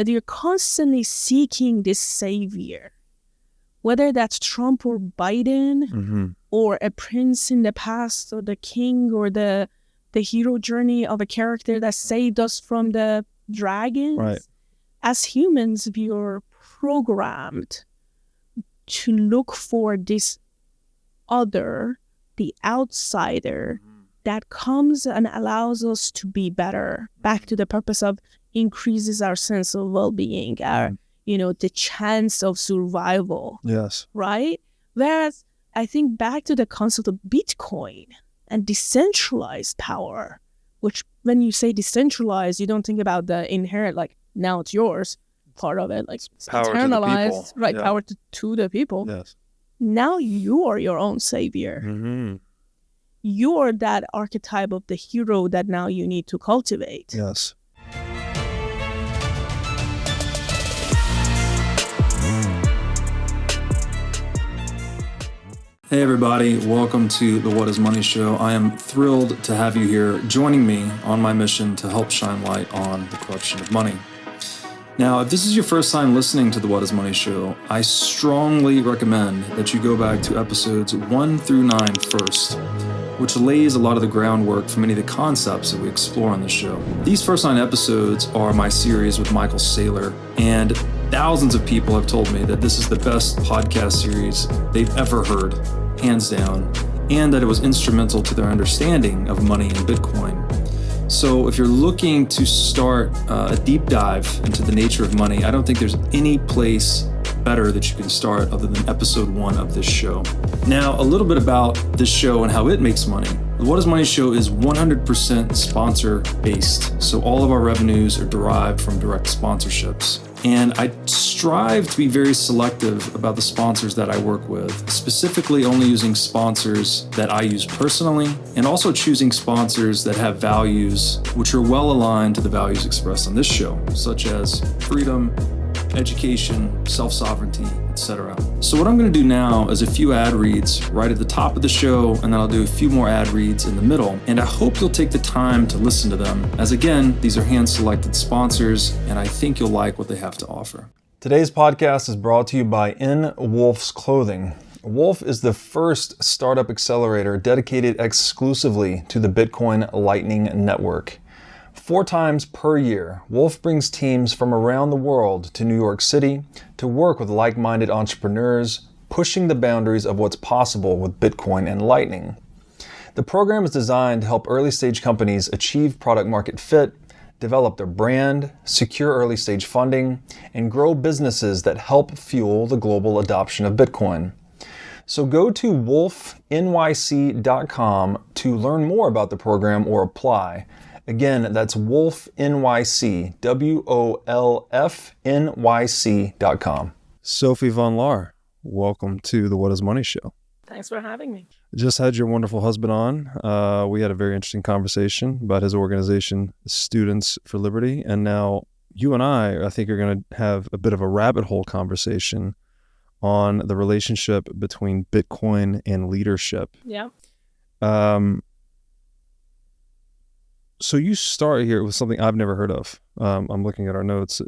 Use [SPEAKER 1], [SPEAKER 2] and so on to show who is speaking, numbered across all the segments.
[SPEAKER 1] that you're constantly seeking this savior, whether that's Trump or Biden, or a prince in the past, or the king, or the hero journey of a character that saved us from the dragons.
[SPEAKER 2] Right.
[SPEAKER 1] As humans, we are programmed to look for this other, the outsider, that comes and allows us to be better. Back to the purpose of increases our sense of well-being, our, the chance of survival.
[SPEAKER 2] Yes.
[SPEAKER 1] Right? Whereas I think back to the concept of Bitcoin and decentralized power, which when you say decentralized, you don't think about the inherent, like, now it's yours part of it, like
[SPEAKER 2] power
[SPEAKER 1] internalized,
[SPEAKER 2] to the people.
[SPEAKER 1] right?
[SPEAKER 2] Yeah.
[SPEAKER 1] Power to the people.
[SPEAKER 2] Yes.
[SPEAKER 1] Now you are your own savior. You are that archetype of the hero that now you need to cultivate.
[SPEAKER 2] Yes. Hey everybody, welcome to the What is Money Show. I am thrilled to have you here joining me on my mission to help shine light on the corruption of money. Now, if this is your first time listening to the What is Money Show, I strongly recommend that you go back to episodes 1 through 9 first, which lays a lot of the groundwork for many of the concepts that we explore on the show. These first 9 episodes are my series with Michael Saylor, and thousands of people have told me that this is the best podcast series they've ever heard, hands down, and that it was instrumental to their understanding of money and Bitcoin. So if you're looking to start a deep dive into the nature of money, I don't think there's any place better that you can start other than episode 1 of this show. Now, a little bit about this show and how it makes money. The What is Money Show is 100% sponsor-based, so all of our revenues are derived from direct sponsorships. And I strive to be very selective about the sponsors that I work with, specifically only using sponsors that I use personally, and also choosing sponsors that have values which are well aligned to the values expressed on this show, such as freedom, education, self-sovereignty, etc. So what I'm going to do now is a few ad reads right at the top of the show, and then I'll do a few more ad reads in the middle. And I hope you'll take the time to listen to them, as again, these are hand-selected sponsors, and I think you'll like what they have to offer. Today's podcast is brought to you by In Wolf's Clothing. Wolf is the first startup accelerator dedicated exclusively to the Bitcoin Lightning Network. 4 times per year, Wolf brings teams from around the world to New York City to work with like-minded entrepreneurs, pushing the boundaries of what's possible with Bitcoin and Lightning. The program is designed to help early-stage companies achieve product-market fit, develop their brand, secure early-stage funding, and grow businesses that help fuel the global adoption of Bitcoin. So go to wolfnyc.com to learn more about the program or apply. Again, that's WolfNYC, WOLFNYC.com. Sophie von Laer, welcome to the What is Money Show.
[SPEAKER 1] Thanks for having me.
[SPEAKER 2] Just had your wonderful husband on. We had a very interesting conversation about his organization, Students for Liberty. And now you and I think, are going to have a bit of a rabbit hole conversation on the relationship between Bitcoin and leadership.
[SPEAKER 1] Yeah.
[SPEAKER 2] So you start here with something I've never heard of. I'm looking at our notes.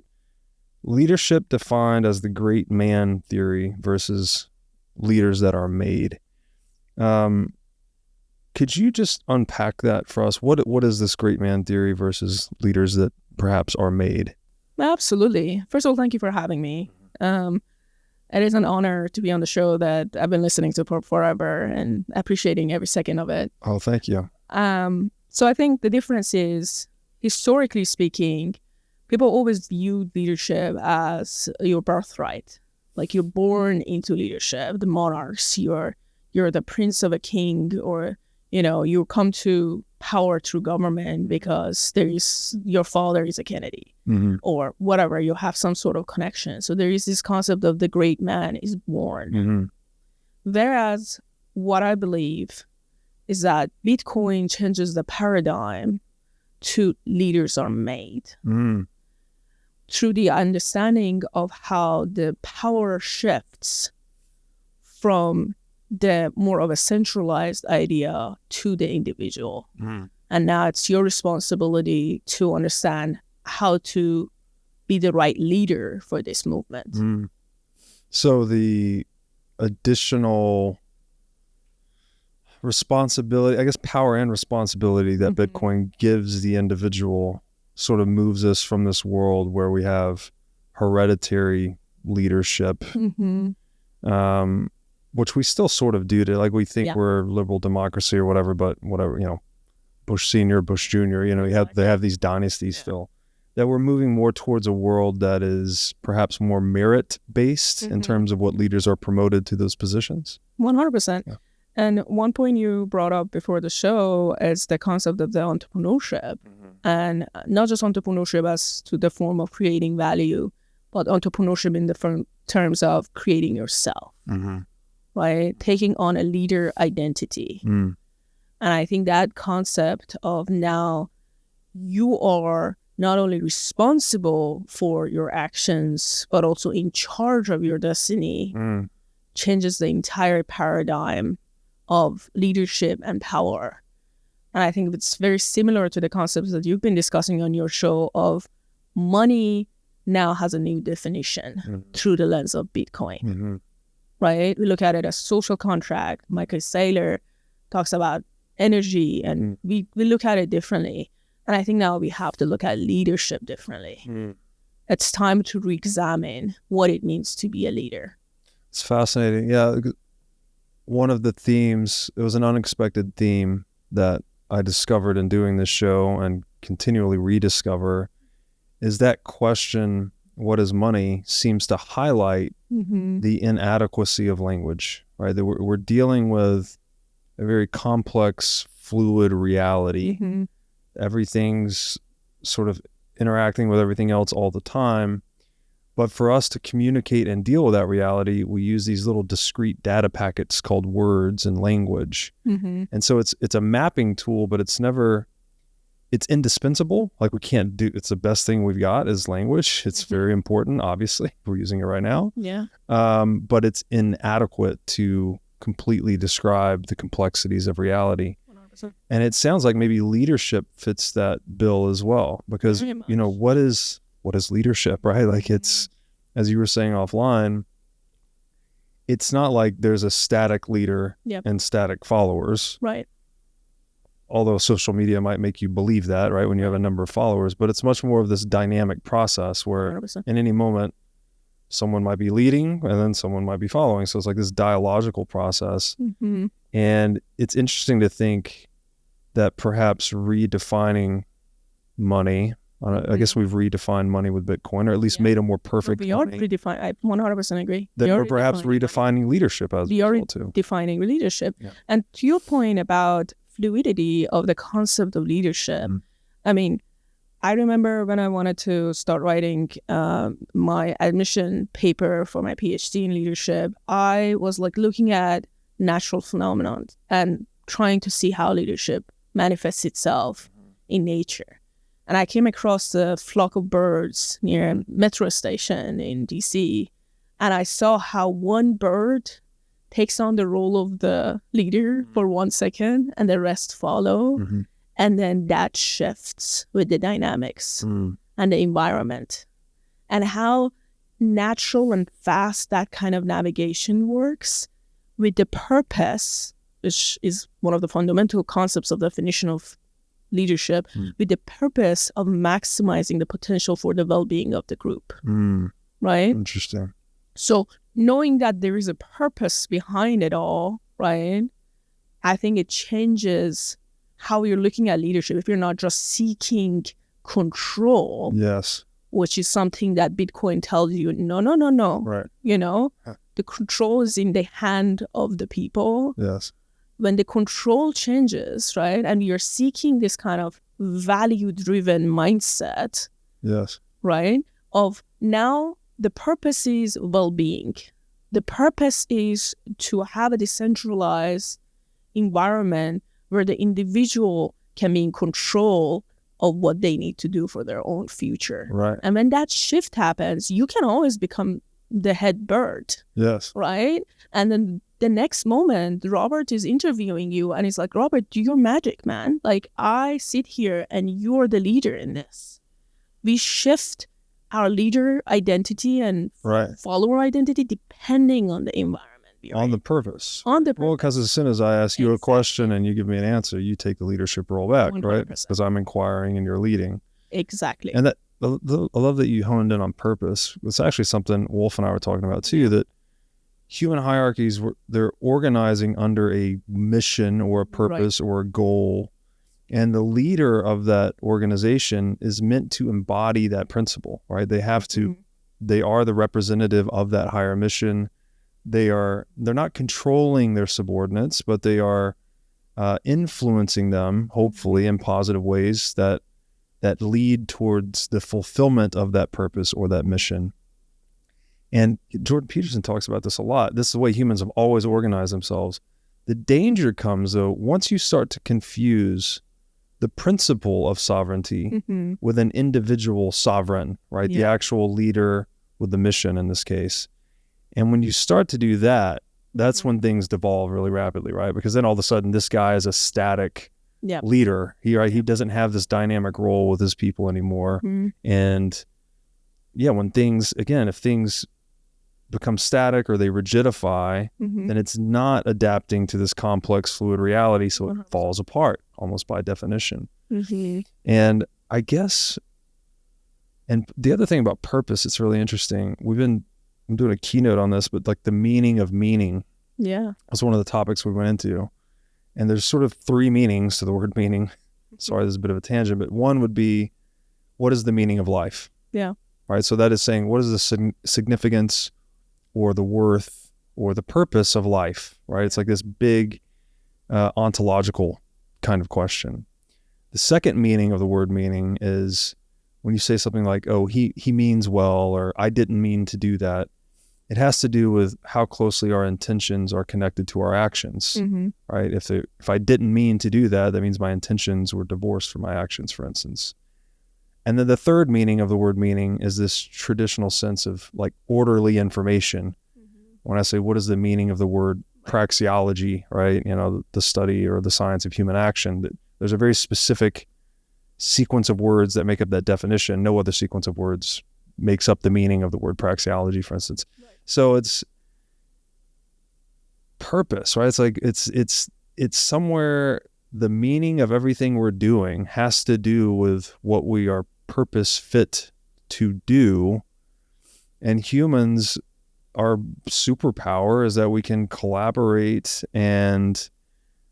[SPEAKER 2] Leadership defined as the great man theory versus leaders that are made. Could you just unpack that for us? What is this great man theory versus leaders that perhaps are made?
[SPEAKER 1] Absolutely. First of all, thank you for having me. It is an honor to be on the show that I've been listening to for forever and appreciating every second of it.
[SPEAKER 2] Oh, thank you.
[SPEAKER 1] So I think the difference is, historically speaking, people always view leadership as your birthright. Like you're born into leadership, the monarchs, you're the prince of a king, or, you come to power through government because your father is a Kennedy, or whatever, you have some sort of connection. So there is this concept of the great man is born. Whereas what I believe is that Bitcoin changes the paradigm to leaders are made through the understanding of how the power shifts from the more of a centralized idea to the individual. And now it's your responsibility to understand how to be the right leader for this movement.
[SPEAKER 2] So the additional responsibility, I guess power and responsibility that Bitcoin gives the individual sort of moves us from this world where we have hereditary leadership, which we still sort of do to, like, we think we're liberal democracy or whatever, but whatever, Bush Senior, Bush Junior, they have these dynasties still, that we're moving more towards a world that is perhaps more merit-based in terms of what leaders are promoted to those positions.
[SPEAKER 1] 100%. Yeah. And one point you brought up before the show is the concept of the entrepreneurship. And not just entrepreneurship as to the form of creating value, but entrepreneurship in the terms of creating yourself, right? Taking on a leader identity. And I think that concept of now you are not only responsible for your actions, but also in charge of your destiny, changes the entire paradigm of leadership and power. And I think it's very similar to the concepts that you've been discussing on your show of money now has a new definition through the lens of Bitcoin, right? We look at it as social contract. Michael Saylor talks about energy, and we look at it differently. And I think now we have to look at leadership differently. It's time to re-examine what it means to be a leader.
[SPEAKER 2] It's fascinating. Yeah. One of the themes, it was an unexpected theme that I discovered in doing this show and continually rediscover, is that question, what is money, seems to highlight the inadequacy of language, right? That we're dealing with a very complex, fluid reality. Everything's sort of interacting with everything else all the time. But for us to communicate and deal with that reality, we use these little discrete data packets called words and language. And so it's a mapping tool, but it's indispensable. Like, it's the best thing we've got is language. It's very important, obviously. We're using it right now.
[SPEAKER 1] Yeah.
[SPEAKER 2] But it's inadequate to completely describe the complexities of reality. 100%. And it sounds like maybe leadership fits that bill as well, because, what is leadership, right? Like, it's, as you were saying offline, it's not like there's a static leader and static followers.
[SPEAKER 1] Right.
[SPEAKER 2] Although social media might make you believe that, right, when you have a number of followers, but it's much more of this dynamic process where 100%. In any moment, someone might be leading and then someone might be following. So it's like this dialogical process. And it's interesting to think that perhaps redefining money, I guess we've redefined money with Bitcoin, or at least made a more perfect
[SPEAKER 1] We are redefining. I 100% agree.
[SPEAKER 2] That we're perhaps redefining leadership as well, too.
[SPEAKER 1] Defining leadership. Yeah. And to your point about fluidity of the concept of leadership, I mean, I remember when I wanted to start writing my admission paper for my PhD in leadership, I was like looking at natural phenomenon and trying to see how leadership manifests itself in nature. And I came across a flock of birds near a metro station in DC, and I saw how one bird takes on the role of the leader for 1 second and the rest follow. And then that shifts with the dynamics and the environment, and how natural and fast that kind of navigation works with the purpose, which is one of the fundamental concepts of the definition of leadership, with the purpose of maximizing the potential for the well-being of the group. Right?
[SPEAKER 2] Interesting.
[SPEAKER 1] So knowing that there is a purpose behind it all, right, I think it changes how you're looking at leadership. If you're not just seeking control, which is something that Bitcoin tells you, no.
[SPEAKER 2] Right.
[SPEAKER 1] The control is in the hand of the people.
[SPEAKER 2] Yes.
[SPEAKER 1] When the control changes, right, and you're seeking this kind of value-driven mindset, right, of now the purpose is well-being. The purpose is to have a decentralized environment where the individual can be in control of what they need to do for their own future.
[SPEAKER 2] Right.
[SPEAKER 1] And when that shift happens, you can always become the head bird.
[SPEAKER 2] Yes.
[SPEAKER 1] Right? And then the next moment, Robert is interviewing you and he's like, Robert, do your magic, man. Like, I sit here and you're the leader in this. We shift our leader identity and follower identity depending on the environment.
[SPEAKER 2] On the purpose.
[SPEAKER 1] On the purpose.
[SPEAKER 2] Well, because as soon as I ask you a question and you give me an answer, you take the leadership role back, 100%. Right? Because I'm inquiring and you're leading.
[SPEAKER 1] Exactly.
[SPEAKER 2] And that I love that you honed in on purpose. It's actually something Wolf and I were talking about too, that human hierarchies, they're organizing under a mission or a purpose or a goal. And the leader of that organization is meant to embody that principle, right? They have to, they are the representative of that higher mission. They're not controlling their subordinates, but they are influencing them, hopefully in positive ways that lead towards the fulfillment of that purpose or that mission. And Jordan Peterson talks about this a lot. This is the way humans have always organized themselves. The danger comes, though, once you start to confuse the principle of sovereignty with an individual sovereign, right? The actual leader with the mission in this case. And when you start to do that, that's when things devolve really rapidly, right? Because then all of a sudden this guy is a static leader. He doesn't have this dynamic role with his people anymore. And when things, again, if things become static or they rigidify, then it's not adapting to this complex fluid reality. So it falls apart almost by definition. And I guess, and the other thing about purpose, it's really interesting. I'm doing a keynote on this, but like the meaning of meaning. Yeah. That's one of the topics we went into. And there's sort of three meanings to the word meaning. Sorry, this is a bit of a tangent, but one would be, what is the meaning of life? Yeah. Right. So that is saying, what is the significance or the worth or the purpose of life? Right. It's like this big ontological kind of question. The second meaning of the word meaning is when you say something like, oh, he means well, or I didn't mean to do that. It has to do with how closely our intentions are connected to our actions, right? If I didn't mean to do that, that means my intentions were divorced from my actions, for instance. And then the third meaning of the word meaning is this traditional sense of like orderly information. When I say, what is the meaning of the word praxeology, right? You know, the study or the science of human action, there's a very specific sequence of words that make up that definition. No other sequence of words makes up the meaning of the word praxeology, for instance. Right. So it's purpose, right? It's like, it's somewhere the meaning of everything we're doing has to do with what we are purpose fit to do. And humans, our superpower is that we can collaborate and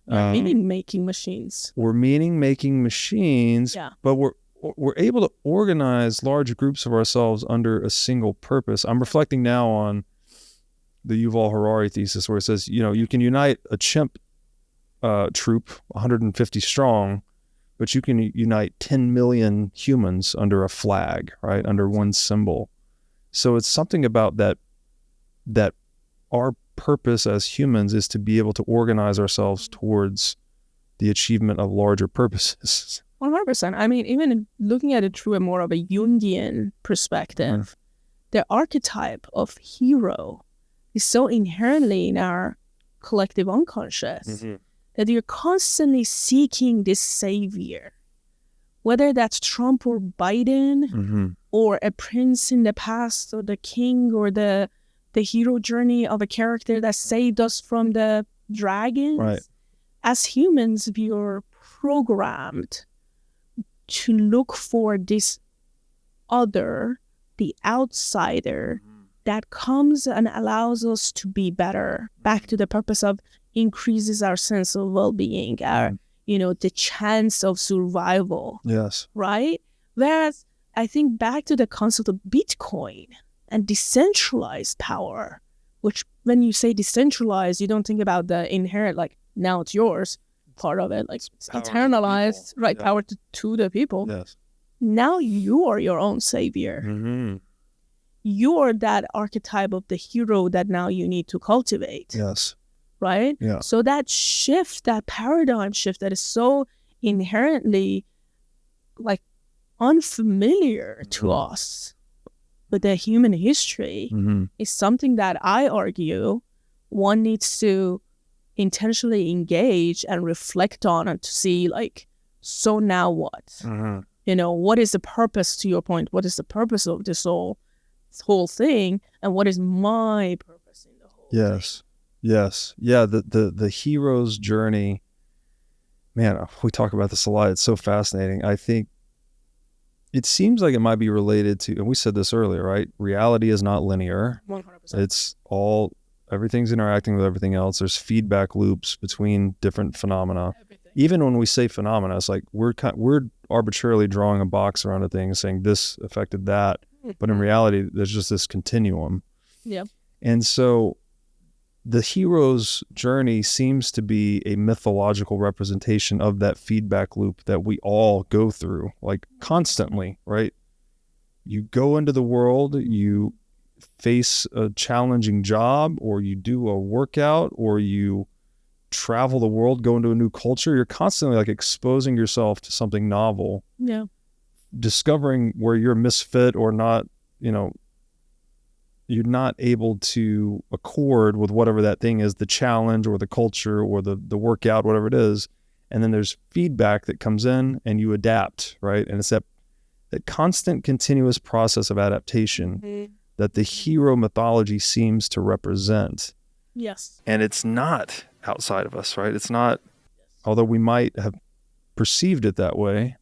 [SPEAKER 1] meaning-making machines.
[SPEAKER 2] We're meaning-making machines, but we're able to organize large groups of ourselves under a single purpose. I'm reflecting now on the Yuval Harari thesis where it says, you know, you can unite a chimp troop, 150 strong, but you can unite 10 million humans under a flag, right? Under one symbol. So it's something about that our purpose as humans is to be able to organize ourselves towards the achievement of larger purposes.
[SPEAKER 1] 100%. I mean, even looking at it through a more of a Jungian perspective, the archetype of hero is so inherently in our collective unconscious that you're constantly seeking this savior, whether that's Trump or Biden or a prince in the past or the king or the hero journey of a character that saved us from the dragons. Right. As humans, we are programmed to look for this other, the outsider, that comes and allows us to be better. Back to the purpose of increases our sense of well-being, our, the chance of survival.
[SPEAKER 2] Yes.
[SPEAKER 1] Right? Whereas I think back to the concept of Bitcoin and decentralized power, which when you say decentralized, you don't think about the inherent, like, now it's yours part of it, like it's internalized, right? Yeah. Power to the people.
[SPEAKER 2] Yes.
[SPEAKER 1] Now you are your own savior. You are that archetype of the hero that now you need to cultivate.
[SPEAKER 2] Yes.
[SPEAKER 1] Right?
[SPEAKER 2] Yeah.
[SPEAKER 1] So that shift, that paradigm shift that is so inherently like unfamiliar to us with the human history is something that I argue one needs to intentionally engage and reflect on and to see, like, so now what? what is the purpose, to your point? What is the purpose of this whole thing? And what is my purpose in the whole thing?
[SPEAKER 2] Yes. Yeah, the hero's journey, man, we talk about this a lot. It's so fascinating. I think it seems like it might be related to, and we said this earlier, right? Reality is not linear.
[SPEAKER 1] 100%.
[SPEAKER 2] Everything's interacting with everything else. There's feedback loops between different phenomena.
[SPEAKER 1] Everything.
[SPEAKER 2] Even when we say phenomena, it's like we're arbitrarily drawing a box around a thing, saying this affected that. But in reality, there's just this continuum.
[SPEAKER 1] Yeah.
[SPEAKER 2] And so the hero's journey seems to be a mythological representation of that feedback loop that we all go through, like constantly, right? You go into the world, you face a challenging job, or you do a workout, or you travel the world, go into a new culture. You're constantly like exposing yourself to something novel.
[SPEAKER 1] Yeah.
[SPEAKER 2] Discovering where you're a misfit or not, you're not able to accord with whatever that thing is, the challenge or the culture or the workout, whatever it is. And then there's feedback that comes in and you adapt, right? And it's that constant continuous process of adaptation that the hero mythology seems to represent.
[SPEAKER 1] Yes.
[SPEAKER 2] And it's not outside of us, right? It's not, although we might have perceived it that way,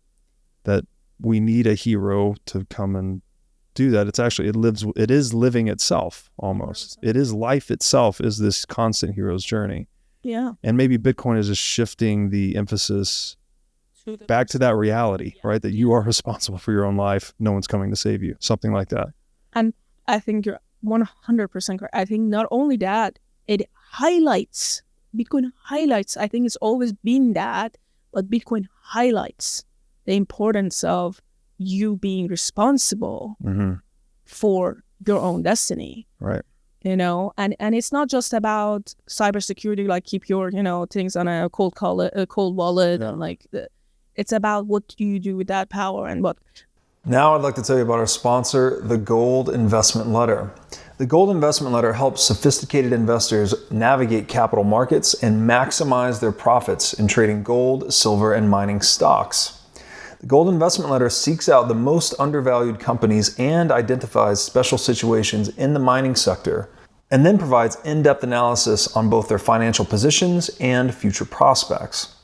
[SPEAKER 2] that we need a hero to come and do that. It's actually, it is living itself almost. 100%. It is life itself is this constant hero's journey.
[SPEAKER 1] Yeah.
[SPEAKER 2] And maybe Bitcoin is just shifting the emphasis back to that reality, right? That you are responsible for your own life. No one's coming to save you. Something like that.
[SPEAKER 1] And I think you're 100% correct. I think not only that, Bitcoin highlights, I think it's always been that, but Bitcoin highlights the importance of you being responsible for your own destiny.
[SPEAKER 2] Right.
[SPEAKER 1] And it's not just about cybersecurity, like keep your, things on a cold wallet.
[SPEAKER 2] Yeah.
[SPEAKER 1] And it's about what do you do with that power and what.
[SPEAKER 2] Now I'd like to tell you about our sponsor, the Gold Investment Letter. The Gold Investment Letter helps sophisticated investors navigate capital markets and maximize their profits in trading gold, silver, and mining stocks. The Gold Investment Letter seeks out the most undervalued companies and identifies special situations in the mining sector, and then provides in-depth analysis on both their financial positions and future prospects.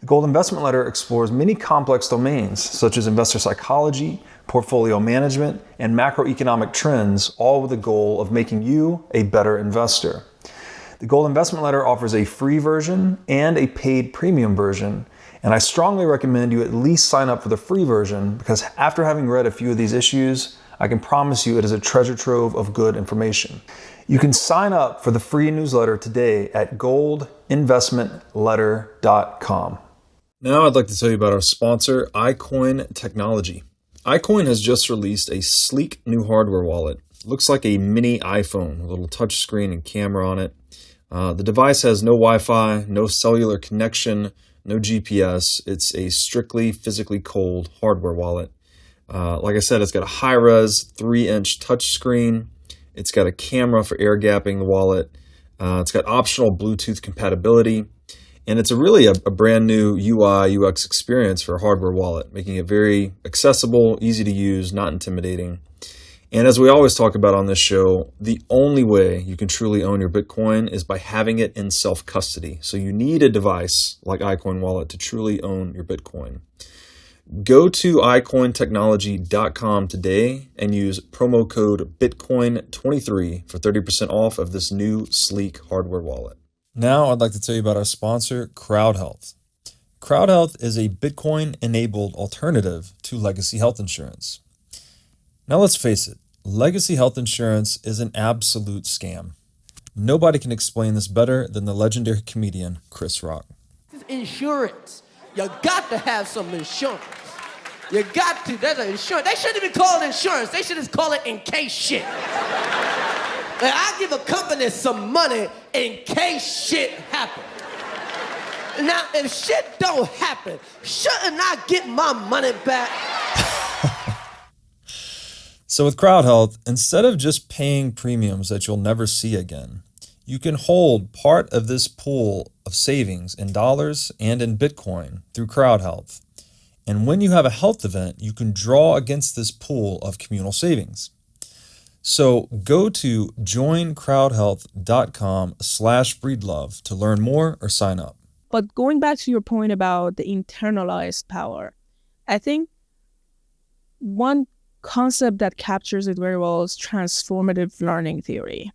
[SPEAKER 2] The Gold Investment Letter explores many complex domains, such as investor psychology, portfolio management, and macroeconomic trends, all with the goal of making you a better investor. The Gold Investment Letter offers a free version and a paid premium version, and I strongly recommend you at least sign up for the free version because after having read a few of these issues, I can promise you it is a treasure trove of good information. You can sign up for the free newsletter today at goldinvestmentletter.com. Now I'd like to tell you about our sponsor, iCoin Technology. iCoin has just released a sleek new hardware wallet. Looks like a mini iPhone, a little touch screen and camera on it. The device has no Wi-Fi, no cellular connection, no GPS. It's a strictly physically cold hardware wallet. Like I said, it's got a high-res 3-inch touchscreen. It's got a camera for air gapping the wallet. It's got optional Bluetooth compatibility. And it's really a brand new UI, UX experience for a hardware wallet, making it very accessible, easy to use, not intimidating. And as we always talk about on this show, the only way you can truly own your Bitcoin is by having it in self-custody. So you need a device like iCoin Wallet to truly own your Bitcoin. Go to iCointechnology.com today and use promo code Bitcoin23 for 30% off of this new sleek hardware wallet. Now I'd like to tell you about our sponsor, CrowdHealth. CrowdHealth is a Bitcoin-enabled alternative to legacy health insurance. Now let's face it, legacy health insurance is an absolute scam. Nobody can explain this better than the legendary comedian Chris Rock.
[SPEAKER 3] Insurance. You got to have some insurance. You got to. There's an insurance. They shouldn't even call it insurance. They should just call it in case shit. Like, I give a company some money in case shit happens. Now, if shit don't happen, shouldn't I get my money back?
[SPEAKER 2] So with CrowdHealth, instead of just paying premiums that you'll never see again, you can hold part of this pool of savings in dollars and in Bitcoin through CrowdHealth. And when you have a health event, you can draw against this pool of communal savings. So go to joincrowdhealth.com/breedlove to learn more or sign up.
[SPEAKER 1] But going back to your point about the internalized power, I think one concept that captures it very well is transformative learning theory,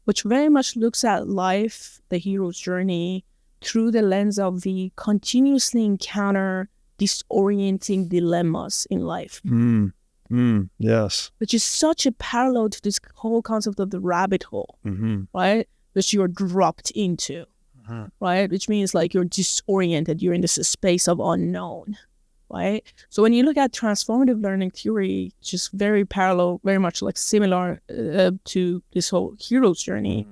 [SPEAKER 1] which very much looks at life, the hero's journey, through the lens of we continuously encounter disorienting dilemmas in life.
[SPEAKER 2] Yes.
[SPEAKER 1] Which is such a parallel to this whole concept of the rabbit hole, right? Which you're dropped into, right? Which means like you're disoriented, you're in this space of unknown, right? So when you look at transformative learning theory, just very parallel, very much like similar to this whole hero's journey,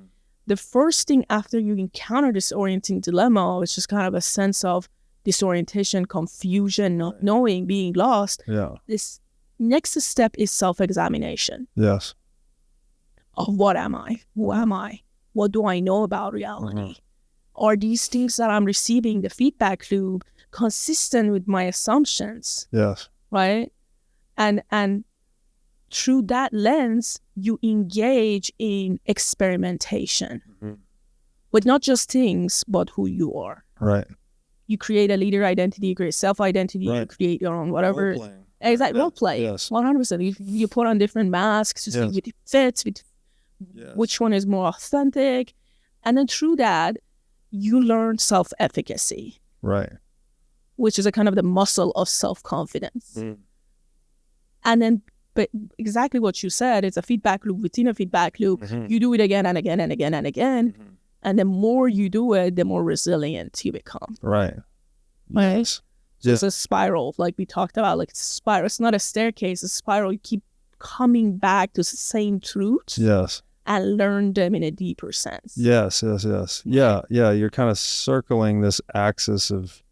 [SPEAKER 1] the first thing after you encounter this orienting dilemma is just kind of a sense of disorientation, confusion, not knowing, being lost.
[SPEAKER 2] Yeah.
[SPEAKER 1] This next step is self-examination.
[SPEAKER 2] Yes.
[SPEAKER 1] Of what am I? Who am I? What do I know about reality? Are these things that I'm receiving, the feedback loop, consistent with my assumptions?
[SPEAKER 2] Yes.
[SPEAKER 1] Right? And through that lens, you engage in experimentation with not just things, but who you are.
[SPEAKER 2] Right.
[SPEAKER 1] You create a leader identity, you create self-identity, you create your own whatever.
[SPEAKER 2] Role-playing.
[SPEAKER 1] Exactly, role play.
[SPEAKER 2] Yes.
[SPEAKER 1] 100%. You put on different masks to see which fits, which one is more authentic. And then through that, you learn self-efficacy.
[SPEAKER 2] Right.
[SPEAKER 1] Which is a kind of the muscle of self-confidence. And then, but exactly what you said, it's a feedback loop within a feedback loop. You do it again and again and again and again. And the more you do it, the more resilient you become.
[SPEAKER 2] Right.
[SPEAKER 1] Yes. So it's a spiral, like we talked about, like it's a spiral. It's not a staircase, it's a spiral. You keep coming back to the same truths.
[SPEAKER 2] Yes.
[SPEAKER 1] And learn them in a deeper sense.
[SPEAKER 2] Yes. Yeah. You're kind of circling this axis of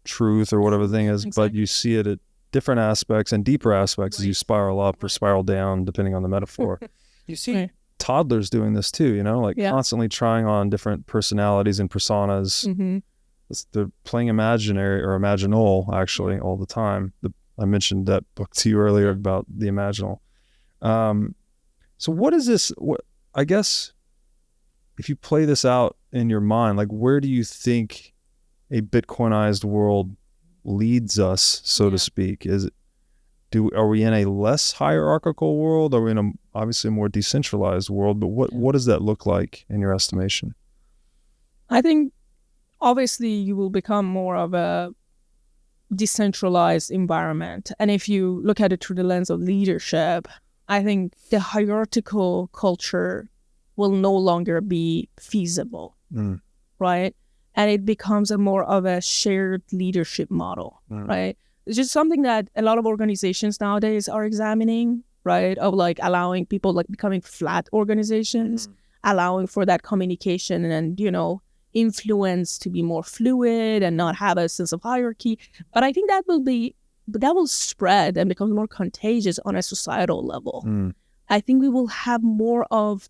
[SPEAKER 2] truth or whatever the thing is, but you see it at different aspects and deeper aspects as you spiral up or spiral down, depending on the metaphor. You see toddlers doing this too, like constantly trying on different personalities and personas. They're playing imaginary or imaginal actually all the time. I mentioned that book to you earlier about the imaginal. So what is this? I guess if you play this out in your mind, like where do you think a Bitcoinized world leads us, so to speak? Are we in a less hierarchical world? Are we in a obviously more decentralized world? But what does that look like in your estimation?
[SPEAKER 1] I think obviously you will become more of a decentralized environment. And if you look at it through the lens of leadership, I think the hierarchical culture will no longer be feasible, right? And it becomes a more of a shared leadership model, right? It's just something that a lot of organizations nowadays are examining, right? Of like allowing people like becoming flat organizations, allowing for that communication and, influence to be more fluid and not have a sense of hierarchy. But I think that will spread and become more contagious on a societal level. I think we will have more of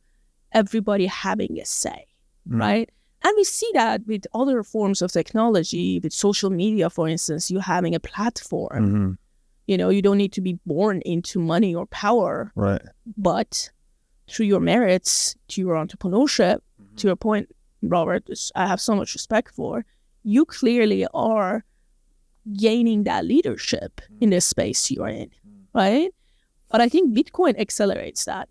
[SPEAKER 1] everybody having a say, right? And we see that with other forms of technology, with social media, for instance, you having a platform. You don't need to be born into money or power,
[SPEAKER 2] right?
[SPEAKER 1] But through your merits, to your entrepreneurship, to your point, Robert, I have so much respect for, you clearly are gaining that leadership in the space you are in, right? But I think Bitcoin accelerates that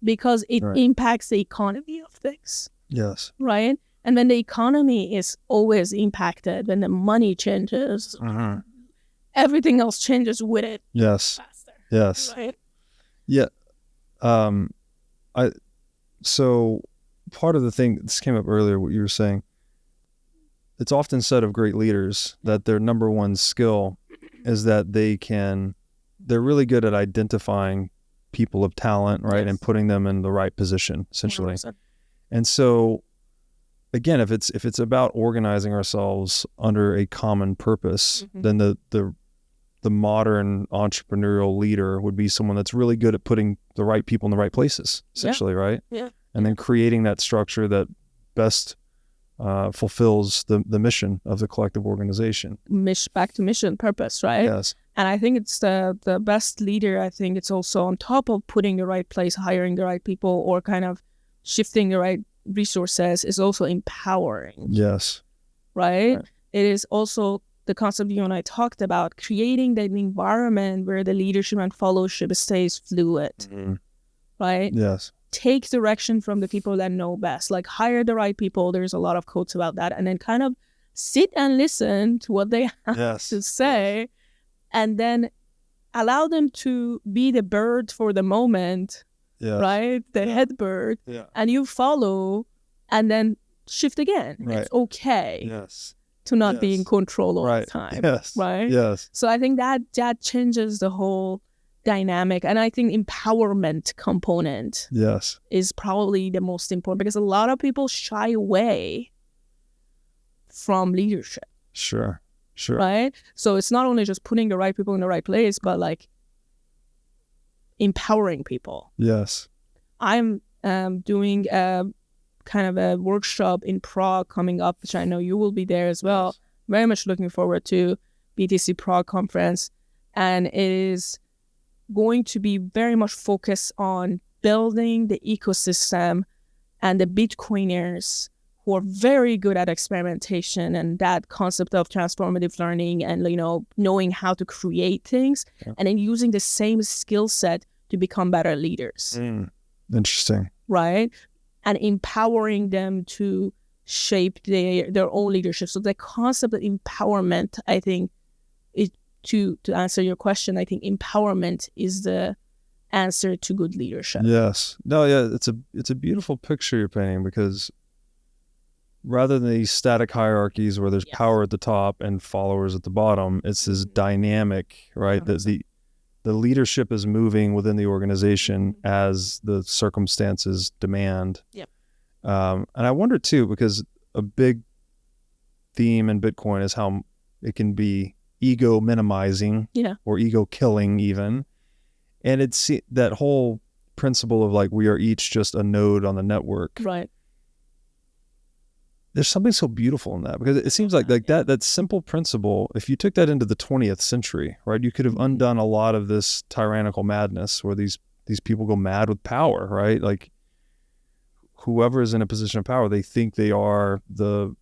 [SPEAKER 1] because it impacts the economy of things.
[SPEAKER 2] Yes.
[SPEAKER 1] Right? And when the economy is always impacted, when the money changes, everything else changes with it.
[SPEAKER 2] Yes.
[SPEAKER 1] Faster.
[SPEAKER 2] Yes.
[SPEAKER 1] Right?
[SPEAKER 2] Yeah. So part of the thing, this came up earlier, what you were saying, it's often said of great leaders that their number one skill is that they're really good at identifying people of talent, right? And putting them in the right position, essentially. 100%. And so again, if it's about organizing ourselves under a common purpose, then the modern entrepreneurial leader would be someone that's really good at putting the right people in the right places, essentially, right?
[SPEAKER 1] Yeah.
[SPEAKER 2] And then creating that structure that best fulfills the mission of the collective organization.
[SPEAKER 1] Back to mission, purpose, right?
[SPEAKER 2] Yes.
[SPEAKER 1] And I think it's the best leader. I think it's also on top of putting the right place, hiring the right people, or kind of shifting the right resources, is also empowering.
[SPEAKER 2] Yes.
[SPEAKER 1] Right? It is also the concept you and I talked about, creating that environment where the leadership and fellowship stays fluid.
[SPEAKER 2] Mm-hmm.
[SPEAKER 1] Right?
[SPEAKER 2] Yes.
[SPEAKER 1] Take direction from the people that know best. Like, hire the right people. There's a lot of quotes about that. And then kind of sit and listen to what they have to say, and then allow them to be the bird for the moment, right? The head bird, and you follow, and then shift again.
[SPEAKER 2] Right.
[SPEAKER 1] It's okay to not be in control all the time, right?
[SPEAKER 2] Yes.
[SPEAKER 1] So I think that changes the whole dynamic, and I think empowerment component is probably the most important, because a lot of people shy away from leadership.
[SPEAKER 2] Sure.
[SPEAKER 1] Right? So it's not only just putting the right people in the right place, but like empowering people.
[SPEAKER 2] Yes.
[SPEAKER 1] I'm doing a kind of a workshop in Prague coming up, which I know you will be there as well.
[SPEAKER 2] Yes.
[SPEAKER 1] Very much looking forward to BTC Prague conference, and it is going to be very much focused on building the ecosystem and the Bitcoiners who are very good at experimentation and that concept of transformative learning and, you know, knowing how to create things, and then using the same skill set to become better leaders.
[SPEAKER 2] Interesting.
[SPEAKER 1] Right? And empowering them to shape their own leadership. So the concept of empowerment, I think, is to answer your question, I think empowerment is the answer to good leadership.
[SPEAKER 2] Yes. No, yeah, it's a beautiful picture you're painting, because rather than these static hierarchies where there's power at the top and followers at the bottom, it's this dynamic, right? That the leadership is moving within the organization as the circumstances demand. And I wonder too, because a big theme in Bitcoin is how it can be ego minimizing or ego killing even. And it's that whole principle of like, we are each just a node on the network.
[SPEAKER 1] Right.
[SPEAKER 2] There's something so beautiful in that, because it seems like that simple principle, if you took that into the 20th century, right, you could have undone a lot of this tyrannical madness where these people go mad with power, right? Like, whoever is in a position of power, they think they are the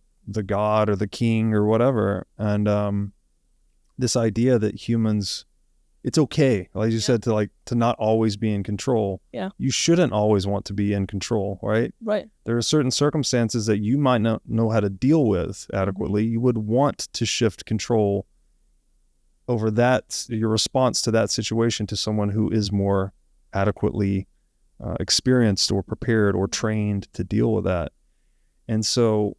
[SPEAKER 2] god or the king or whatever. And this idea that humans, it's okay, like you said, to not always be in control. You shouldn't always want to be in control, right? There are certain circumstances that you might not know how to deal with adequately. You would want to shift control over that, your response to that situation, to someone who is more adequately experienced or prepared or trained to deal with that. And so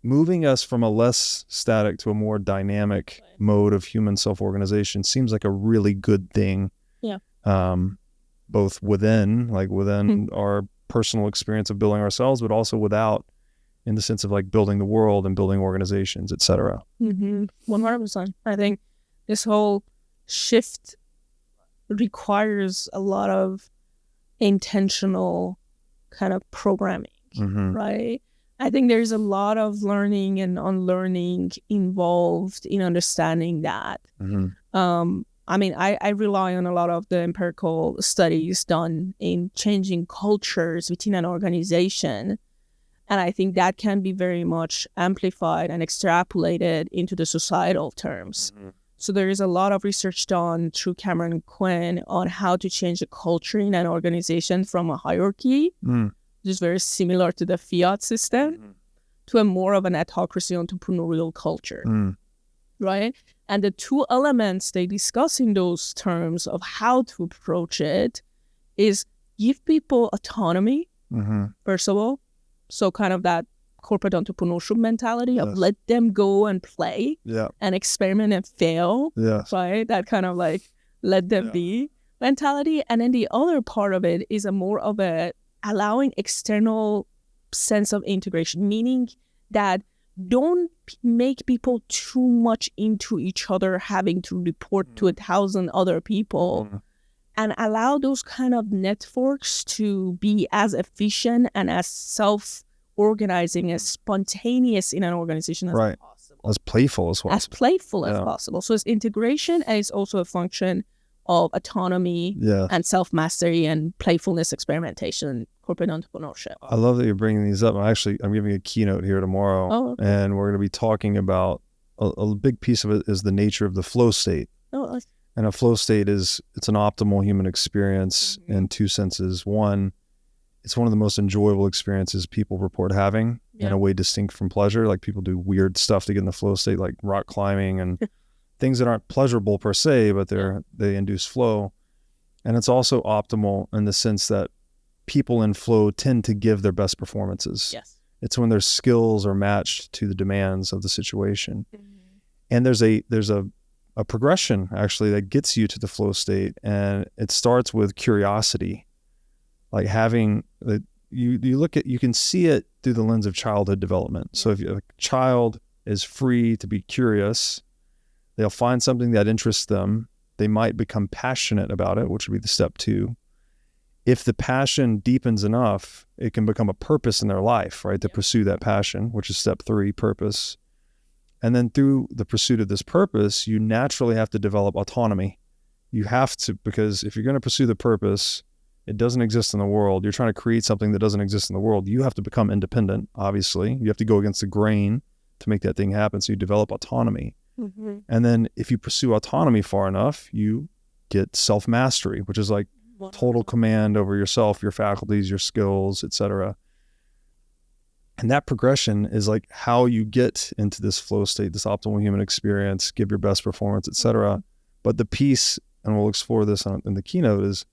[SPEAKER 2] moving us from a less static to a more dynamic mode of human self-organization seems like a really good thing. Both within our personal experience of building ourselves, but also without, in the sense of like building the world and building organizations, et cetera.
[SPEAKER 1] 100%. I think this whole shift requires a lot of intentional kind of programming, right? I think there's a lot of learning and unlearning involved in understanding that. I mean, I rely on a lot of the empirical studies done in changing cultures within an organization. And I think that can be very much amplified and extrapolated into the societal terms. So there is a lot of research done through Cameron Quinn on how to change the culture in an organization from a hierarchy, which is very similar to the fiat system, to a more of an autocracy entrepreneurial culture, right? And the two elements they discuss in those terms of how to approach it is give people autonomy, first of all. So kind of that corporate entrepreneurship mentality of let them go and play and experiment and fail, right? That kind of like let them be mentality. And then the other part of it is a more of a allowing external sense of integration, meaning that don't make people too much into each other, having to report to 1,000 other people, and allow those kind of networks to be as efficient and as organizing as spontaneous in an organization as
[SPEAKER 2] Right.
[SPEAKER 1] possible.
[SPEAKER 2] As playful as possible.
[SPEAKER 1] As playful as possible. So it's integration, and it's also a function of autonomy and self-mastery and playfulness, experimentation, corporate entrepreneurship.
[SPEAKER 2] I love that you're bringing these up. I'm giving a keynote here tomorrow, and we're going to be talking about a big piece of it is the nature of the flow state. And a flow state it's an optimal human experience in two senses. One, it's one of the most enjoyable experiences people report having in a way distinct from pleasure. Like people do weird stuff to get in the flow state, like rock climbing and things that aren't pleasurable per se, but they induce flow. And it's also optimal in the sense that people in flow tend to give their best performances.
[SPEAKER 1] Yes.
[SPEAKER 2] It's when their skills are matched to the demands of the situation. And there's a progression actually that gets you to the flow state, and it starts with curiosity. Like having you can see it through the lens of childhood development. So if a child is free to be curious, they'll find something that interests them. They might become passionate about it, which would be the step 2. If the passion deepens enough, it can become a purpose in their life, right? To pursue that passion, which is step 3, purpose. And then through the pursuit of this purpose, you naturally have to develop autonomy. You have to, because if you're going to pursue the purpose, it doesn't exist in the world. You're trying to create something that doesn't exist in the world. You have to become independent, obviously. You have to go against the grain to make that thing happen. So you develop autonomy. And then if you pursue autonomy far enough, you get self-mastery, which is like total command over yourself, your faculties, your skills, etc. And that progression is like how you get into this flow state, this optimal human experience, give your best performance, etc. But the piece, and we'll explore this in the keynote, is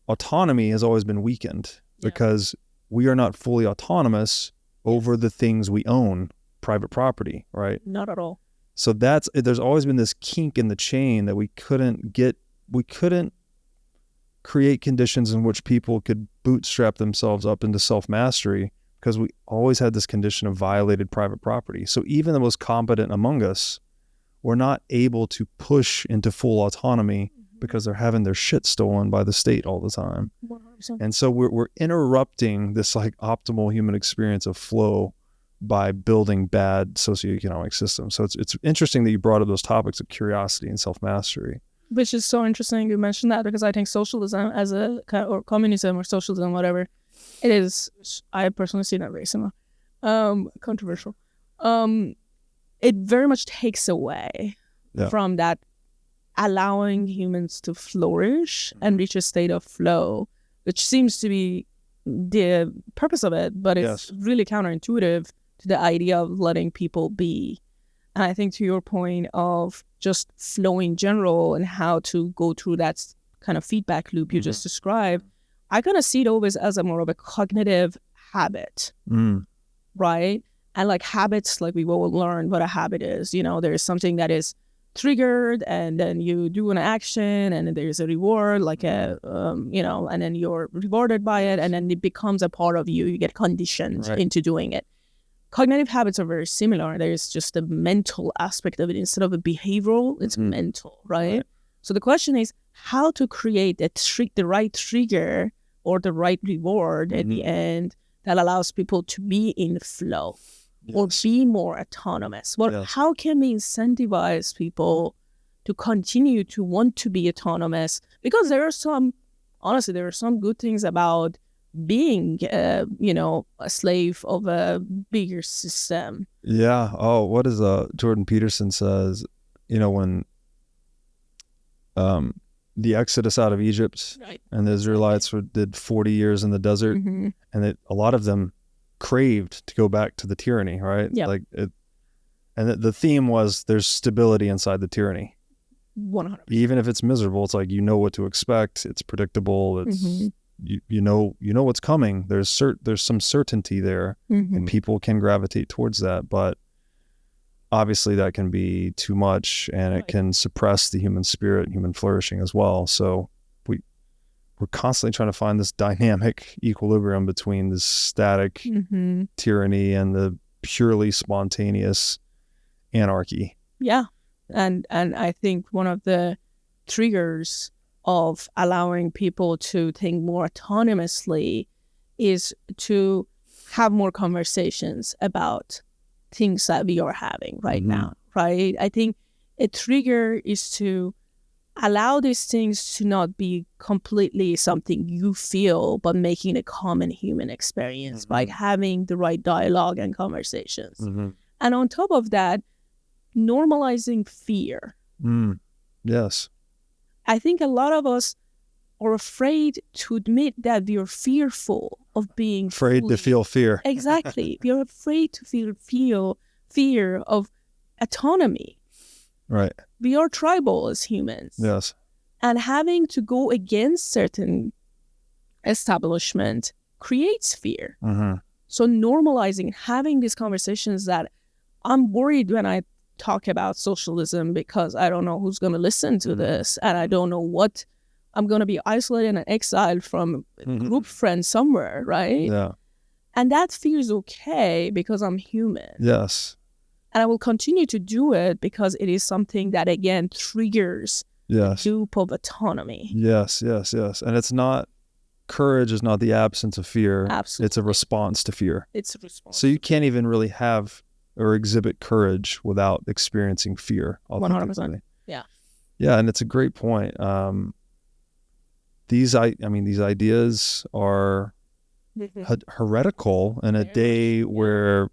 [SPEAKER 2] autonomy has always been weakened because we are not fully autonomous over the things we own, private property, right?
[SPEAKER 1] Not at all.
[SPEAKER 2] So there's always been this kink in the chain that we couldn't create conditions in which people could bootstrap themselves up into self-mastery, because we always had this condition of violated private property. So even the most competent among us were not able to push into full autonomy because they're having their shit stolen by the state all the time.
[SPEAKER 1] 100%.
[SPEAKER 2] And so we're interrupting this like optimal human experience of flow by building bad socioeconomic systems. So it's interesting that you brought up those topics of curiosity and self-mastery.
[SPEAKER 1] Which is so interesting you mentioned that, because I think socialism or communism or socialism, whatever, it is, I personally see that very similar, controversial. It very much takes away from that allowing humans to flourish and reach a state of flow, which seems to be the purpose of it, but it's really counterintuitive to the idea of letting people be. And I think to your point of just flow in general and how to go through that kind of feedback loop you just described, I kind of see it always as a more of a cognitive habit, right? And like habits, like we will learn what a habit is. You know, there's something that is triggered, and then you do an action, and then there's a reward, like and then you're rewarded by it, and then it becomes a part of you. You get conditioned into doing it. Cognitive habits are very similar. There's just a mental aspect of it instead of a behavioral. It's mental, right? So the question is how to create the right trigger or the right reward at the end that allows people to be in flow or be more autonomous. How can we incentivize people to continue to want to be autonomous? Because there are some good things about being, a slave of a bigger system.
[SPEAKER 2] Yeah. Oh, what is Jordan Peterson says, when the exodus out of Egypt and the Israelites did 40 years in the desert, and a lot of them craved to go back to the tyranny, right?
[SPEAKER 1] Yeah.
[SPEAKER 2] And the theme was there's stability inside the tyranny.
[SPEAKER 1] 100%.
[SPEAKER 2] Even if it's miserable, it's like, what to expect. It's predictable. It's, you know what's coming. There's some certainty there, and people can gravitate towards that. But obviously that can be too much, and it can suppress the human spirit and human flourishing as well. So we're constantly trying to find this dynamic equilibrium between this static tyranny and the purely spontaneous anarchy.
[SPEAKER 1] Yeah. And I think one of the triggers of allowing people to think more autonomously is to have more conversations about things that we are having right now, right? I think a trigger is to allow these things to not be completely something you feel, but making a common human experience by having the right dialogue and conversations. And on top of that, normalizing fear.
[SPEAKER 2] Yes.
[SPEAKER 1] I think a lot of us are afraid to admit that we are fearful of being
[SPEAKER 2] Afraid to feel fear.
[SPEAKER 1] Exactly. We are afraid to feel fear of autonomy.
[SPEAKER 2] Right.
[SPEAKER 1] We are tribal as humans.
[SPEAKER 2] Yes.
[SPEAKER 1] And having to go against certain establishment creates fear. So normalizing, having these conversations that I'm worried when I talk about socialism because I don't know who's going to listen to this, and I don't know what I'm going to be isolated and exiled from a group friend somewhere, right?
[SPEAKER 2] Yeah.
[SPEAKER 1] And that feels okay because I'm human.
[SPEAKER 2] Yes.
[SPEAKER 1] And I will continue to do it because it is something that, again, triggers the loop of autonomy.
[SPEAKER 2] Yes, yes, yes. And it's not, courage is not the absence of fear.
[SPEAKER 1] Absolutely.
[SPEAKER 2] It's a response to fear.
[SPEAKER 1] It's a response.
[SPEAKER 2] So you can't even really have or exhibit courage without experiencing fear.
[SPEAKER 1] 100%. Yeah.
[SPEAKER 2] Yeah, and it's a great point. These ideas are heretical in a day where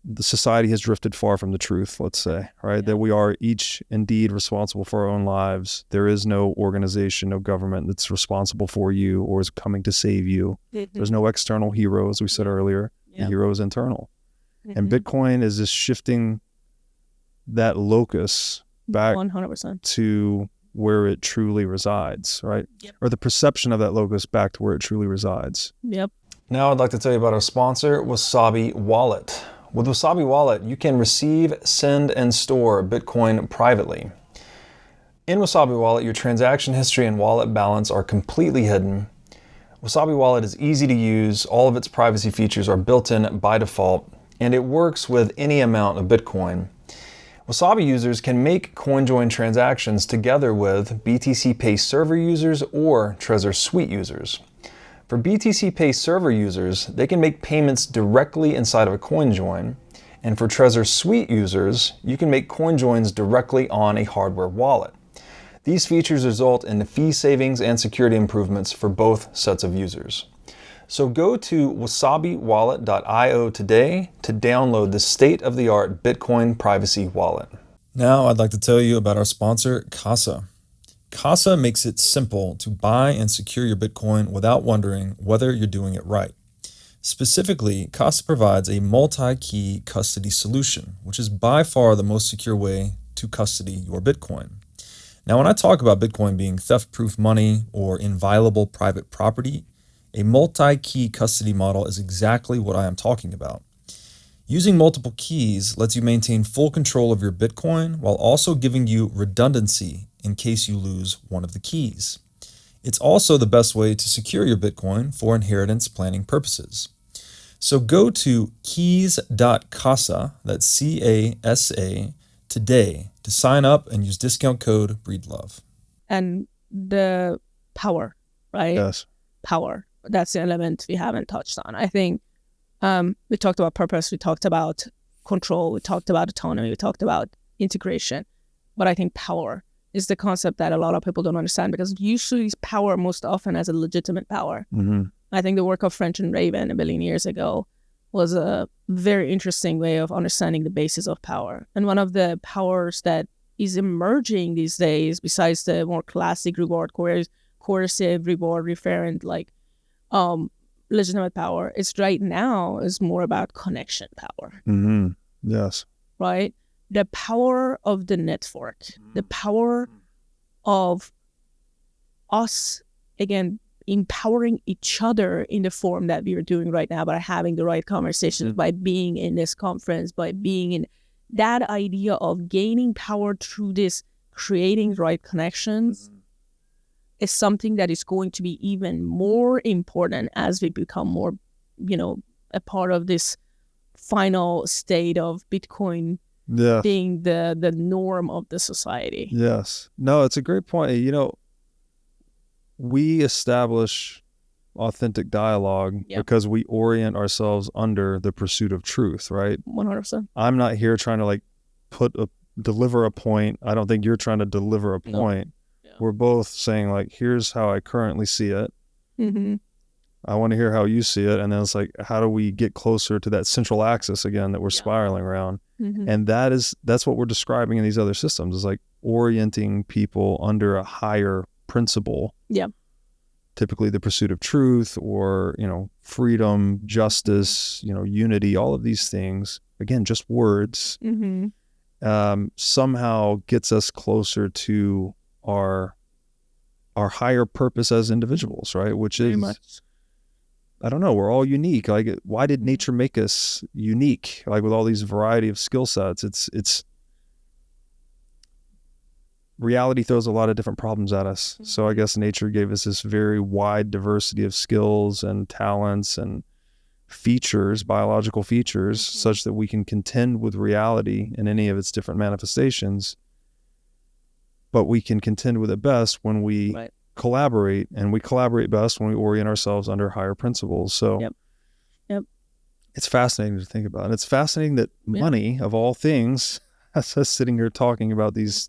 [SPEAKER 2] the society has drifted far from the truth, let's say, right? Yeah. That we are each indeed responsible for our own lives. There is no organization, no government that's responsible for you or is coming to save you. There's no external hero, as we said earlier. The hero is internal. And Bitcoin is just shifting that locus back
[SPEAKER 1] 100%
[SPEAKER 2] to where it truly resides, right? Or the perception of that locus back to where it truly resides. Now I'd like to tell you about our sponsor, Wasabi Wallet. With Wasabi Wallet, you can receive, send, and store Bitcoin privately. In Wasabi Wallet, your transaction history and wallet balance are completely hidden. Wasabi Wallet is easy to use. All of its privacy features are built in by default, and it works with any amount of Bitcoin. Wasabi users can make CoinJoin transactions together with BTC Pay server users or Trezor Suite users. For BTC Pay server users, they can make payments directly inside of a CoinJoin, and for Trezor Suite users, you can make CoinJoins directly on a hardware wallet. These features result in fee savings and security improvements for both sets of users. So go to wasabiwallet.io today to download the state-of-the-art Bitcoin privacy wallet. Now I'd like to tell you about our sponsor, Casa. Casa makes it simple to buy and secure your Bitcoin without wondering whether you're doing it right. Specifically, Casa provides a multi-key custody solution, which is by far the most secure way to custody your Bitcoin. Now, when I talk about Bitcoin being theft-proof money or inviolable private property, a multi-key custody model is exactly what I am talking about. Using multiple keys lets you maintain full control of your Bitcoin while also giving you redundancy in case you lose one of the keys. It's also the best way to secure your Bitcoin for inheritance planning purposes. So go to keys.casa, that's C-A-S-A, today to sign up and use discount code BREEDLOVE.
[SPEAKER 1] And the power, right?
[SPEAKER 2] Yes.
[SPEAKER 1] Power. That's the element we haven't touched on. I think we talked about purpose, we talked about control, we talked about autonomy, we talked about integration. But I think power is the concept that a lot of people don't understand because usually power most often as a legitimate power. I think the work of French and Raven a billion years ago was a very interesting way of understanding the basis of power. And one of the powers that is emerging these days, besides the more classic reward, coercive, reward, referent, like legitimate power, it's right now is more about connection power.
[SPEAKER 2] Yes.
[SPEAKER 1] Right? The power of the network, the power of us, again, empowering each other in the form that we are doing right now by having the right conversations, by being in this conference, by being in that idea of gaining power through this, creating the right connections is something that is going to be even more important as we become more, a part of this final state of Bitcoin being the norm of the society.
[SPEAKER 2] Yes. No, it's a great point. We establish authentic dialogue because we orient ourselves under the pursuit of truth, right?
[SPEAKER 1] 100%.
[SPEAKER 2] I'm not here trying to like deliver a point. I don't think you're trying to deliver a point. No. We're both saying like, here's how I currently see it.
[SPEAKER 1] Mm-hmm.
[SPEAKER 2] I want to hear how you see it. And then it's like, how do we get closer to that central axis again that we're spiraling around? Mm-hmm. And that's what we're describing in these other systems, is like orienting people under a higher principle.
[SPEAKER 1] Yeah.
[SPEAKER 2] Typically the pursuit of truth, or, freedom, justice, unity, all of these things, again, just words, somehow gets us closer to our higher purpose as individuals, right? Which is, I don't know, we're all unique. Like, why did nature make us unique? Like, with all these variety of skill sets, it's reality throws a lot of different problems at us. So I guess nature gave us this very wide diversity of skills and talents and features, biological features, such that we can contend with reality in any of its different manifestations. But we can contend with it best when we collaborate, and we collaborate best when we orient ourselves under higher principles. So it's fascinating to think about. And it's fascinating that money, of all things, has us sitting here talking about these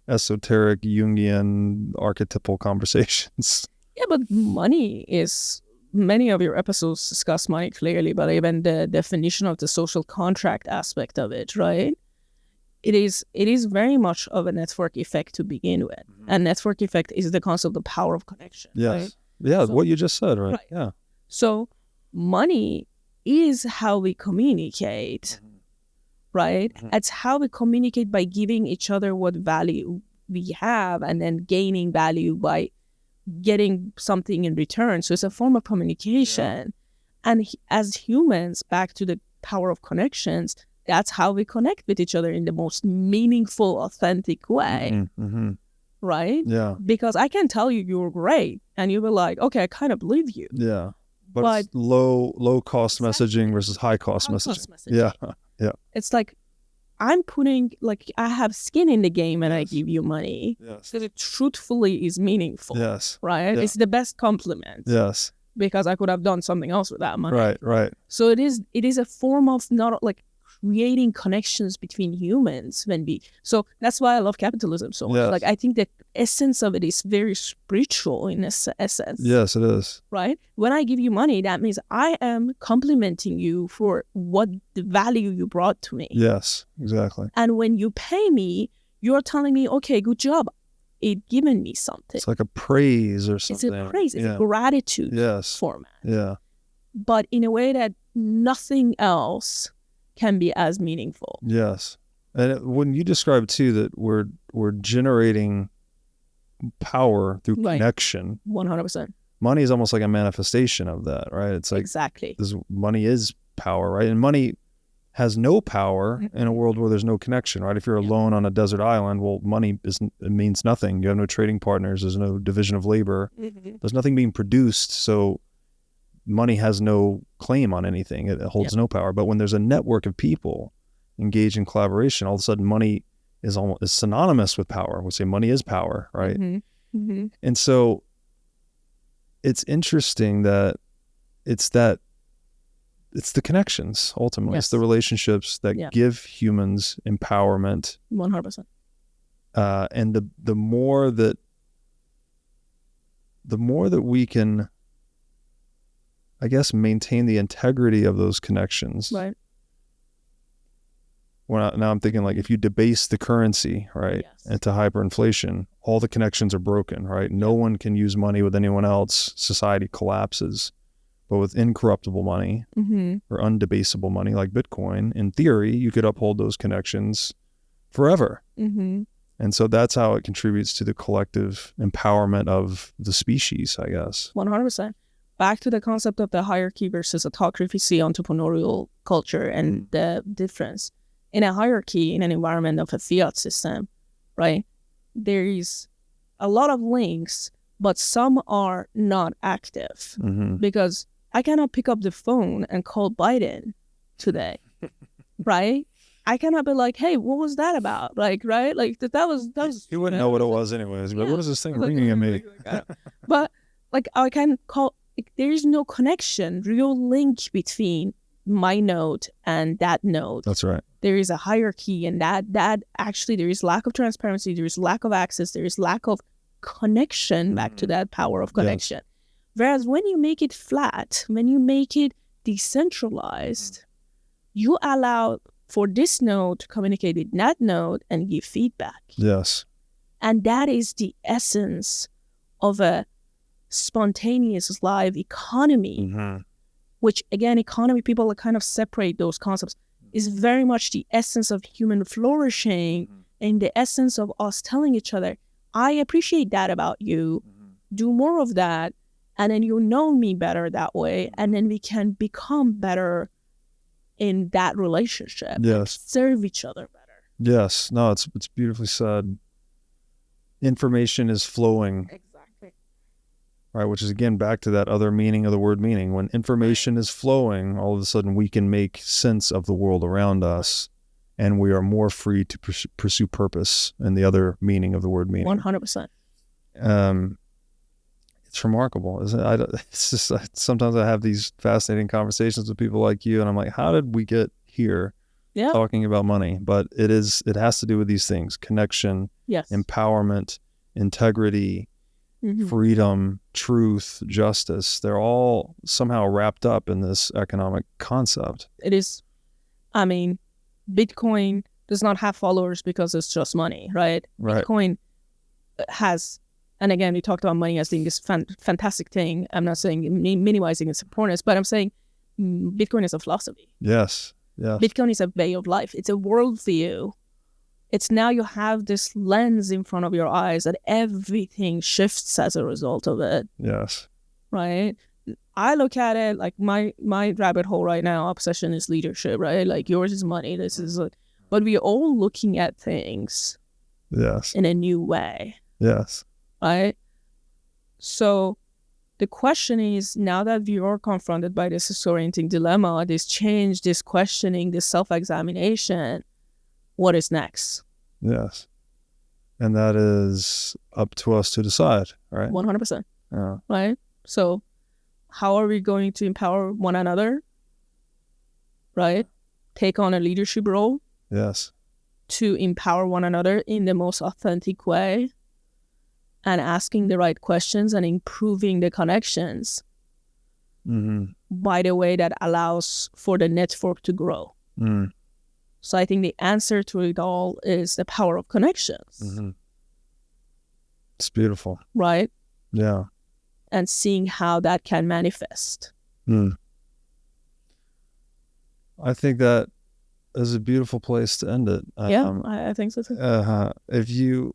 [SPEAKER 2] esoteric Jungian archetypal conversations.
[SPEAKER 1] Yeah, but money is, many of your episodes discuss money clearly, but even the definition of the social contract aspect of it, right? It is very much of a network effect to begin with. And network effect is the concept of the power of connection.
[SPEAKER 2] Yes.
[SPEAKER 1] Right?
[SPEAKER 2] Yeah, so, what you just said, right? Yeah.
[SPEAKER 1] So money is how we communicate, right? It's how we communicate by giving each other what value we have, and then gaining value by getting something in return. So it's a form of communication. And as humans, back to the power of connections, that's how we connect with each other in the most meaningful, authentic way, right?
[SPEAKER 2] Yeah.
[SPEAKER 1] Because I can tell you you're great, and you were like, okay, I kind of believe you.
[SPEAKER 2] Yeah. But it's low cost messaging versus high cost messaging. Yeah. Yeah.
[SPEAKER 1] It's like, I'm putting, like, I have skin in the game and I give you money.
[SPEAKER 2] Yes.
[SPEAKER 1] Because it truthfully is meaningful.
[SPEAKER 2] Yes.
[SPEAKER 1] Right? Yeah. It's the best compliment.
[SPEAKER 2] Yes.
[SPEAKER 1] Because I could have done something else with that money.
[SPEAKER 2] Right, right.
[SPEAKER 1] So it is a form of not like creating connections between humans so that's why I love capitalism so much. Like, I think the essence of it is very spiritual in essence.
[SPEAKER 2] Yes, it is.
[SPEAKER 1] Right? When I give you money, that means I am complimenting you for what the value you brought to me.
[SPEAKER 2] Yes, exactly.
[SPEAKER 1] And when you pay me, you're telling me, okay, good job. It given me something.
[SPEAKER 2] It's like a praise or something.
[SPEAKER 1] It's a praise. It's a gratitude format.
[SPEAKER 2] Yeah.
[SPEAKER 1] But in a way that nothing else can be as meaningful.
[SPEAKER 2] Yes. And when you describe too that we're generating power through connection.
[SPEAKER 1] 100%.
[SPEAKER 2] Money is almost like a manifestation of that, right? It's like,
[SPEAKER 1] exactly.
[SPEAKER 2] Money is power, right? And money has no power in a world where there's no connection, right? If you're alone on a desert island, well, money it means nothing. You have no trading partners. There's no division of labor. There's nothing being produced. So money has no claim on anything. It holds no power. But when there's a network of people engaged in collaboration, all of a sudden money is synonymous with power. We say money is power, right? And so it's interesting that it's the connections, ultimately. It's the relationships that give humans empowerment.
[SPEAKER 1] 100%.
[SPEAKER 2] And the more that we can, I guess, maintain the integrity of those connections.
[SPEAKER 1] Right.
[SPEAKER 2] Now I'm thinking, like, if you debase the currency, right, into hyperinflation, all the connections are broken, right? No one can use money with anyone else. Society collapses. But with incorruptible money or undebasable money like Bitcoin, in theory, you could uphold those connections forever. And so that's how it contributes to the collective empowerment of the species, I guess.
[SPEAKER 1] 100%. Back to the concept of the hierarchy versus autocracy entrepreneurial culture and the difference. In a hierarchy, in an environment of a fiat system, right, there is a lot of links, but some are not active because I cannot pick up the phone and call Biden today, right? I cannot be like, hey, what was that about? Like, right? Like, that was.
[SPEAKER 2] You wouldn't know what it was anyways. But what is this thing ringing at me?
[SPEAKER 1] But, like, I can call there is no connection, real link between my node and that node.
[SPEAKER 2] That's right.
[SPEAKER 1] There is a hierarchy, and that actually there is lack of transparency, there is lack of access, there is lack of connection, back to that power of connection. Yes. Whereas when you make it flat, when you make it decentralized, you allow for this node to communicate with that node and give feedback.
[SPEAKER 2] Yes.
[SPEAKER 1] And that is the essence of a spontaneous live economy, which again, economy, people kind of separate those concepts, is very much the essence of human flourishing and the essence of us telling each other, I appreciate that about you, do more of that, and then you'll know me better that way, and then we can become better in that relationship.
[SPEAKER 2] Yes.
[SPEAKER 1] Serve each other better.
[SPEAKER 2] Yes. No, it's beautifully said. Information is flowing.
[SPEAKER 1] Exactly.
[SPEAKER 2] Right, which is again back to that other meaning of the word meaning. When information is flowing, all of a sudden we can make sense of the world around us, and we are more free to pursue purpose in the other meaning of the word meaning.
[SPEAKER 1] 100%.
[SPEAKER 2] It's remarkable, isn't it? It's just sometimes I have these fascinating conversations with people like you, and I'm like, how did we get here talking about money? But it has to do with these things: connection, empowerment, integrity, freedom, truth, justice. They're all somehow wrapped up in this economic concept.
[SPEAKER 1] It is. I mean, Bitcoin does not have followers because it's just money, right? Bitcoin has, and again, we talked about money as being this fantastic thing. I'm not saying minimizing its importance, but I'm saying Bitcoin is a philosophy.
[SPEAKER 2] Yes. Yeah.
[SPEAKER 1] Bitcoin is a way of life. It's a worldview. It's now you have this lens in front of your eyes that everything shifts as a result of it.
[SPEAKER 2] Yes.
[SPEAKER 1] Right? I look at it like my rabbit hole right now, obsession is leadership, right? Like yours is money. This is but we're all looking at things in a new way.
[SPEAKER 2] Yes.
[SPEAKER 1] Right? So the question is, now that we are confronted by this disorienting dilemma, this change, this questioning, this self-examination, what is next?
[SPEAKER 2] Yes. And that is up to us to decide, right?
[SPEAKER 1] 100%.
[SPEAKER 2] Yeah.
[SPEAKER 1] Right? So how are we going to empower one another? Right? Take on a leadership role.
[SPEAKER 2] Yes.
[SPEAKER 1] To empower one another in the most authentic way, and asking the right questions and improving the connections by the way that allows for the network to grow. So I think the answer to it all is the power of connections.
[SPEAKER 2] It's beautiful.
[SPEAKER 1] Right?
[SPEAKER 2] Yeah.
[SPEAKER 1] And seeing how that can manifest.
[SPEAKER 2] I think that is a beautiful place to end it.
[SPEAKER 1] I think so too.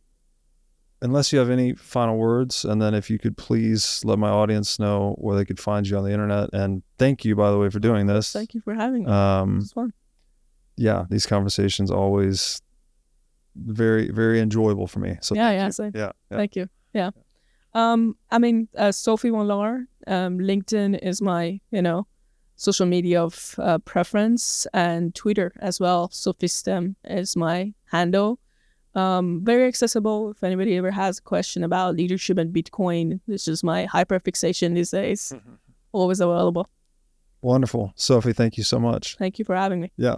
[SPEAKER 2] Unless you have any final words, and then if you could please let my audience know where they could find you on the internet. And thank you, by the way, for doing this.
[SPEAKER 1] Thank you for having me. It's fun.
[SPEAKER 2] Yeah, these conversations always very, very enjoyable for me. So
[SPEAKER 1] same.
[SPEAKER 2] Yeah.
[SPEAKER 1] Thank you. Yeah. Sophie von Laer, LinkedIn is my, social media of preference, and Twitter as well. Sophistem is my handle. Very accessible. If anybody ever has a question about leadership and Bitcoin, this is my hyperfixation these days. Always available.
[SPEAKER 2] Wonderful. Sophie, thank you so much.
[SPEAKER 1] Thank you for having me.
[SPEAKER 2] Yeah.